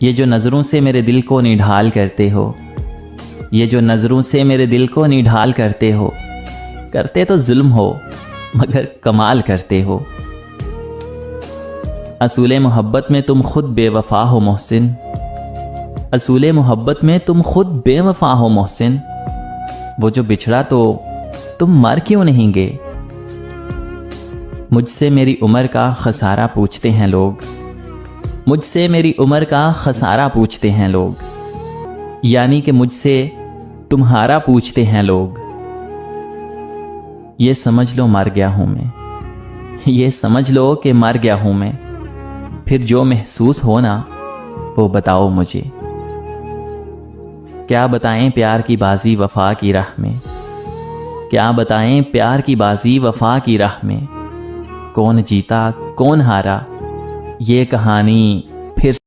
ये जो नज़रों से मेरे दिल को निढाल करते हो, ये जो नज़रों से मेरे दिल को निढाल करते हो, करते तो जुल्म हो मगर कमाल करते हो। असूले मोहब्बत में तुम खुद बेवफा हो मोहसिन, असूले मोहब्बत में तुम खुद बेवफा हो मोहसिन। वो जो बिछड़ा तो तुम मर क्यों नहीं गए। मुझसे मेरी उम्र का खसारा पूछते हैं लोग, मुझसे मेरी उम्र का खसारा पूछते हैं लोग, यानी कि मुझसे तुम्हारा पूछते हैं लोग। ये समझ लो मर गया हूं मैं, ये समझ लो कि मर गया हूं मैं। फिर जो महसूस हो ना वो बताओ मुझे। क्या बताएं प्यार की बाजी वफा की राह में, क्या बताएं प्यार की बाजी वफा की राह में। कौन जीता कौन हारा ये कहानी